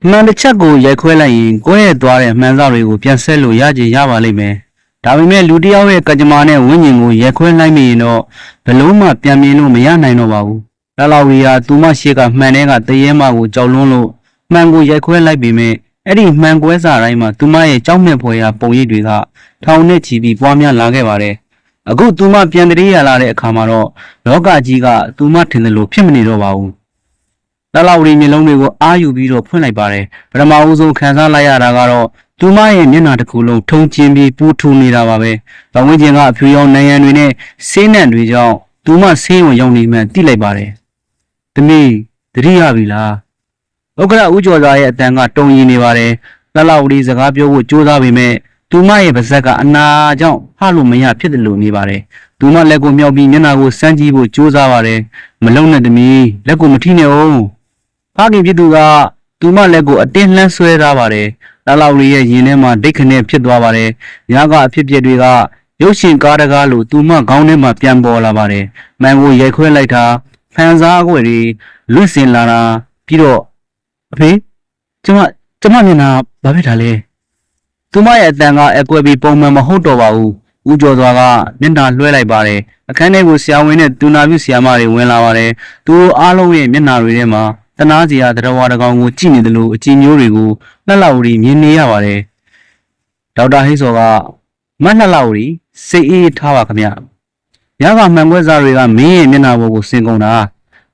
မှန်တစ်ချက်ကိုရိုက်ခွဲလိုက်ရင်ကိုယ့်ရဲ့သွားတဲ့မှန်စာတွေကိုပြန်ဆက်လို့ရကြရပါလိမ့်မယ်။ဒါပေမဲ့လူတစ်ယောက်ရဲ့ကကြမ္မာနဲ့ဝိညာဉ်ကိုရိုက်ခွဲလိုက်မိရင်တော့ဘလုံးမှပြန်မြင်လို့မရနိုင်တော့ပါဘူး။လာလာဝီဟာသူမရှိကမှန်တဲ့ကတရေမကိုကြောက်လွန်းလို့မှန်ကိုရိုက်ခွဲလိုက်ပေမဲ့အဲ့ဒီမှန်ကွဲစာတိုင်းမှာသူမရဲ့ကြောက်မဲ့ဖွယ်ရာပုံရိပ်တွေကထောင်နဲ့ချီပြီးပွားများလာခဲ့ပါတယ်။အခုသူမပြန်တရေရလာတဲ့အခါမှာတော့လောကကြီးကသူမထင်တယ်လို့ဖြစ်မနေတော့ပါဘူး။လာလာဝီမျိုးလုံးတွေကိုအာယူပြီးတော့ဖွင့်လိုက်ပါတယ်။ပထမဦးဆုံးခံစားလိုက်ရတာကတော့သူမရဲ့မျက်နှာတစ်ခုလုံးထုံကျင်းပြီးပူထူနေတာပါပဲ။ဗဝင်းကျင်ကအဖြူရောင်နိုင်ရန်တွေနဲ့ဆေးနံ့တွေကြောင့်သူမဆေးရုံရောက်နေမှန်းသိလိုက်ပါတယ်။သမီးတတိယပြီလား။ဥက္ကဋ္ဌဦးကျော်သားရဲ့အတန်ကတုံရင်နေပါတယ်။လာလာဝီစကားပြောဖို့ကြိုးစားပေမဲ့သူမရဲ့ပါဇက်ကအနာကြောင့်ဖလို့မရဖြစ်တယ်လို့နေပါတယ်။သူမလက်ကိုမြောက်ပြီးမျက်နှာကိုစမ်းကြည့်ဖို့ကြိုးစားပါတယ်။မလုံနဲ့သမီးလက်ကိုမထိနဲ့အောင်။ဖခင်ဖြစ်သူကသူမလက်ကိုအတင်းလှမ်းဆွဲထားပါတယ်။လာလာဝီရဲ့ရင်ထဲမှာဒိတ်ခနဲ့ဖြစ်သွားပါတယ်။ညကအဖြစ်ပြက်တွေကရုပ်ရှင်ကားတကားလို့သူမခေါင်းထဲမှာပြန်ပေါ်လာပါတယ်။မှန်ကိုရိုက်ခွဲလိုက်တာဖန်စားအကွက်တွေလွင့်စင်လာတာပြီးတော့အဖေကျမမျက်နှာဘာဖြစ်တာလဲ။သူမရဲ့အတန်ကအကွက်ပြီးပုံမှန်မဟုတ်တော့ပါဘူး။ဦးကျော်သွားကမျက်နှာလွှဲလိုက်ပါတယ်။အခန်းထဲကိုဆရာဝန်နဲ့တူနာပြုဆရာမတွေဝင်လာပါတယ်။သူအားလုံးရဲ့မျက်နှာတွေထဲမှာတနာစီယာတရားတကောင်ကိုကြည့်နေတယ်လို့အကြည့်မျိုးတွေကိုလှလှဝရီမြင်နေရပါတယ်။ဒေါက်တာဟိစောကမလှလှဝရီစိတ်အေးထားပါခင်ဗျ။ညကမှန်ခွဲစားတွေကမင်းရဲ့မျက်နှာပေါ်ကိုစင်ကုန်တာ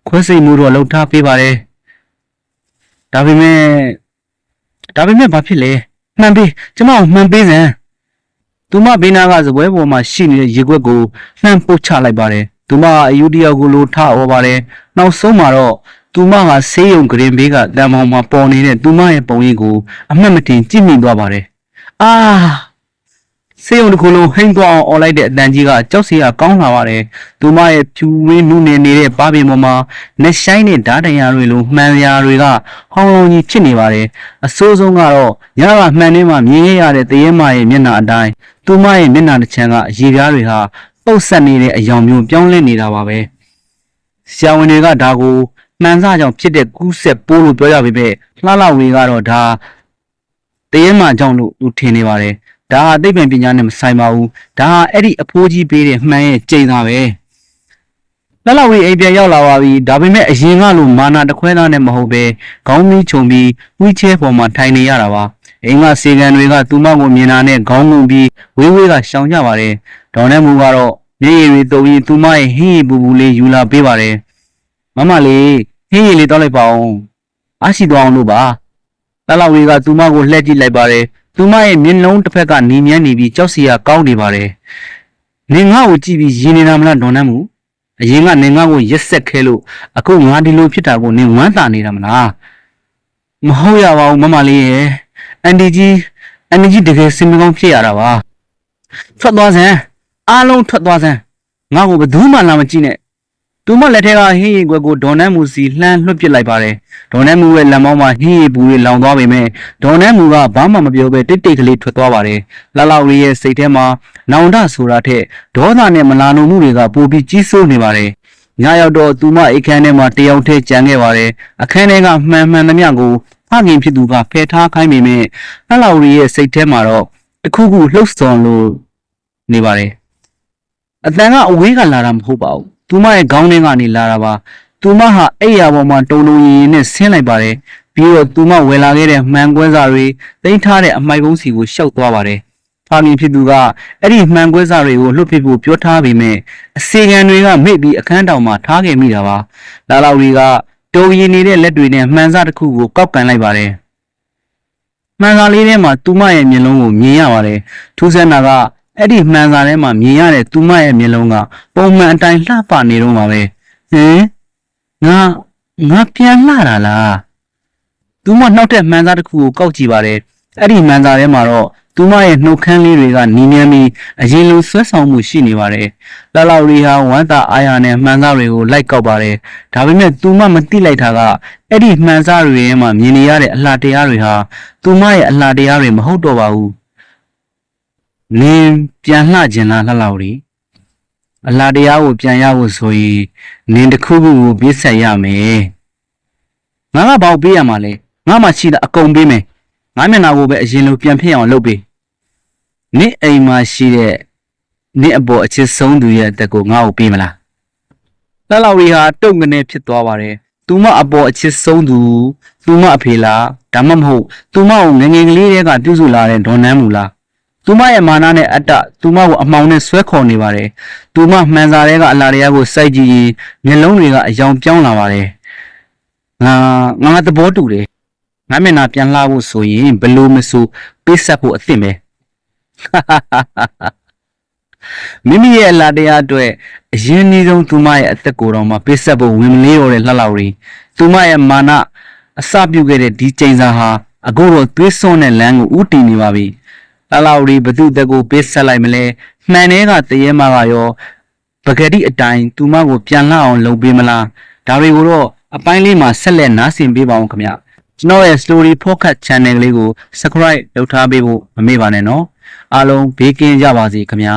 ခွဲစိတ်မှုတော့လှုပ်ထားပေးပါတယ်။ဒါပေမဲ့ဘာဖြစ်လဲမှန်ပေးကျမကိုမှန်ပေးစမ်းသူမဘေးနာကစပွဲပေါ်မှာရှိနေတဲ့ရေခွက်ကိုလှမ်းပုတ်ချလိုက်ပါတယ်။သူမကအယူတယောက်ကိုလိုထားဩပါတယ်။နောက်ဆုံးမှာတော့သူမကဆေးရုံဂရင်ဘေးကတံမောင်မှာပေါ်နေတဲ့သူမရဲ့ပုံရိပ်ကိုအမှတ်မတင်ကြည့်မိသွားပါတယ်။အာဆေးရုံတစ်ခုလုံးဟိမ့်သွားအောင်អော်လိုက်တဲ့အတန်ကြီးကကြောက်စရာကောင်းလာပါတယ်။သူမရဲ့ဖြူဝင်းနုနယ်နေတဲ့ပါးပင်ပေါ်မှာနှဆိုင်တဲ့ဓာတ်တရားတွေလိုမှန်ရာတွေကဟောင်းလုံးကြီးဖြစ်နေပါတယ်။အဆိုးဆုံးကတော့ညကမှန်နေမှမြင်ရတဲ့တရေမရဲ့မျက်နှာအတိုင်းသူမရဲ့မျက်နှာတစ်ချမ်းကရေပြားတွေဟာပုတ်ဆက်နေတဲ့အယောင်မျိုးပြောင်းလဲနေတာပါပဲ။ဆရာဝန်တွေကဒါကိုမှန်စကြောင့်ဖြစ်တဲ့ကူးဆက်ပိုးလို့ပြောရပေမဲ့လှလှဝေကတော့ဒါတရေမကြောင့်လို့သူထင်နေပါတယ်။ဒါဟာသိပ္ပံပညာနဲ့မဆိုင်ပါဘူး။ဒါဟာအဲ့ဒီအဖိုးကြီးပေးတဲ့မှန်ရဲ့ကြိမ်သာပဲ။လှလှဝေအိမ်ပြန်ရောက်လာပါပြီ။ဒါပေမဲ့အရင်ကလိုမာနာတခွဲသားနဲ့မဟုတ်ပဲခေါင်းမီးခြုံပြီးဝီးချဲပေါ်မှာထိုင်နေရတာပါ။အိမ်ကစေကန်တွေကသူမကိုမြင်တာနဲ့ခေါင်းငုံပြီးဝေးကရှောင်ကြပါတယ်။ဒေါ်နဲ့မူကတော့မျက်ရည်တွေတုံပြီးသူမရဲ့ဟင်းရည်ပူပူလေးယူလာပေးပါတယ်။မမလေးဟင်းရည်လေးတောက်လိုက်ပါအောင်။အားရှိသွားအောင်လို့ပါ။လှလှဝေကသူမကိုလှည့်ကြည့်လိုက်ပါတယ်။သူမရဲ့မျက်လုံးတစ်ဖက်ကနီမြန်းနေပြီးကြောက်စရာကောင်းနေပါတယ်။နင်ငါ့ကိုကြည့်ပြီးရင်းနေတာမလားဒေါ်နန်းမူအရင်ကနင်ငါ့ကိုရက်ဆက်ခဲလို့အခုငါဒီလိုဖြစ်တာကိုနင်ဝမ်းသာနေတာမလားမဟုတ်ရပါဘူးမမလေးရဲ့အန်ဒီကြီးတကယ်စင်မကောင်းဖြစ်ရတာပါထွက်သွားစမ်းအားလုံးထွက်သွားစမ်းငါ့ကိုဘယ်သူမှလာမကြည့်နဲ့သူမလက်ထဲကဟင်းရည်ခွက်ကိုဒေါ်နန်းမူစီလှမ်းလွှတ်ပစ်လိုက်ပါတယ်ဒေါ်နန်းမူရဲ့လက်မောင်းမှာဟင်းရည်ပူတွေလောင်သွားပေမဲ့ဒေါ်နန်းမူကဘာမှမပြောဘဲတိတ်ကလေးထွက်သွားပါတယ်လှလှဝီရဲ့စိတ်ထဲမှာနောင်တဆိုတာထက်ဒေါသနဲ့မလာနိုမှုတွေကပိုပြီးကြီးစိုးနေပါတယ်ညရောက်တော့သူမအိတ်ခမ်းထဲမှာတယောက်တည်းကြံခဲ့ပါတယ်အခန်းထဲကမှန်သမျှကိုဖခင်ဖြစ်သူကဖယ်ထားခိုင်းပေမဲ့လှလှဝီရဲ့စိတ်ထဲမှာတော့တခုခုလှုပ်ဆောင်လို့နေပါတယ်အတန်ကအဝေးကလာတာမဟုတ်ပါဘူးသူမရဲ့ခေါင်းထဲကနေလာတာပါသူမဟာအိယာပေါ်မှာတုံရင်နဲ့ဆင်းလိုက်ပါတယ်ပြီးတော့သူမဝယ်လာခဲ့တဲ့မှန်ကွဲစာတွေသိမ်းထားတဲ့အမိုက်ကုန်းစီကိုရှောက်သွားပါတယ်ဖခင်ဖြစ်သူကအဲ့ဒီမှန်ကွဲစာတွေကိုလှုပ်ပစ်ဖို့ပြောထားပေမဲ့အစီကံတွေကမိပြီးအခန်းတောင်မှာထားခဲ့မိတာပါလာလာဝီကတုံရင်နေတဲ့လက်တွေနဲ့မှန်စာတစ်ခုကိုကောက်ကန်လိုက်ပါတယ်မှန်စာလေးထဲမှာသူမရဲ့မျက်လုံးကိုမြင်ရပါတယ်ထူးဆန်းတာကအဲ့ဒီမှန်စာထဲမှာမြင်ရတဲ့သူမရဲ့မျက်လုံးကပုံမှန်အတိုင်းလှပနေတော့မှာပဲဟင်ငါပြန်လှတာလားသူမနှောက်တဲ့မှန်စာတစ်ခုကိုကောက်ကြည့်ပါတယ်အဲ့ဒီမှန်စာထဲမှာတော့သူမရဲ့နှုတ်ခမ်းလေးတွေကနီးမြန်းပြီးအရင်လိုဆွဲဆောင်မှုရှိနေပါတယ်လှလှရီဟာဝမ်းသာအားရနဲ့မှန်စာတွေကိုလိုက်ကောက်ပါတယ်ဒါပေမဲ့သူမမသိလိုက်တာကအဲ့ဒီမှန်စာတွေထဲမှာမြင်နေရတဲ့အလှတရားတွေဟာသူမရဲ့အလှတရားတွေမဟုတ်တော့ပါဘူးနင်ပြန်လှခြင်းလားလှလှရီအလှတရားကိုပြန်ရဖို့ဆိုရင်နင်တစ်ခုခုကိုပြည့်ဆက်ရမယ်ငါကဘာပေးရမှာလဲင ငါမှရှိတာအကုန်ပေးမယ်ငါမျက်နှာကိုပဲအရင်လိုပြန်ဖြစ်အောင်လုပ်ပေးနင့်အိမ်မှာရှိတဲ့နင့်အပေါ်အချစ်ဆုံးသူရဲ့အသက်ကိုငါ့ကိုပေးမလားလှလောက်ရီဟာတုံကနေဖြစ်သွားပါတယ်သူမအပေါ်အချစ်ဆုံးသူသူမအဖေလားဒါမှမဟုတ်သူမကိုငငယ်ကလေးတည်းကပြုစုလာတဲ့ဒေါ်နန်းမူလားသူမရဲ့မာနနဲ့အတ္တသူမကိုအမှောင်နဲ့ဆွဲခေါ်နေပါတယ်သူမမှန်စာတွေကအလားတရားကိုစိုက်ကြည့်ရင်မျက်လုံးတွေကအယောင်ပြောင်းလာပါတယ်ငါသဘောတူတယ်ငါမျက်နှာပြန်လှဖို့ဆိုရင်ဘလို့မဆိုပေးဆက်ဖို့အသင့်ပဲမိမိရဲ့အလားတရားအတွက်အရင်အနည်းဆုံးသူမရဲ့အသက်ကိုယ်တော်မှာပေးဆက်ဖို့ဝင်မလေးတော့တဲ့လှလောက်ရီသူမရဲ့မာနအစပြုခဲ့တဲ့ဒီချိန်စာဟာအခုတော့သွေးစွန်းတဲ့လမ်းကိုဥတည်နေပါပြီလှလောက်ရီဘသူ့တက်ကိုပေးဆက်လိုက်မလဲမှန်တဲ့ကတရေမကရောပကတိအတိုင်းသူမကိုပြန်လှအောင်လုပ်ပေးမလားဒါတွေကိုတော့အပိုင်းလေးမှာဆက်လက်နားဆင်ပေးပါအောင်ခင်ဗျကျွန်တော်ရဲ့ Story Podcast Channel ကလေးကို Subscribe လုပ်ထားပေးဖို့မမေ့ပါနဲ့နော်အားလုံးဘေးကင်းကြပါစေခင်ဗျာ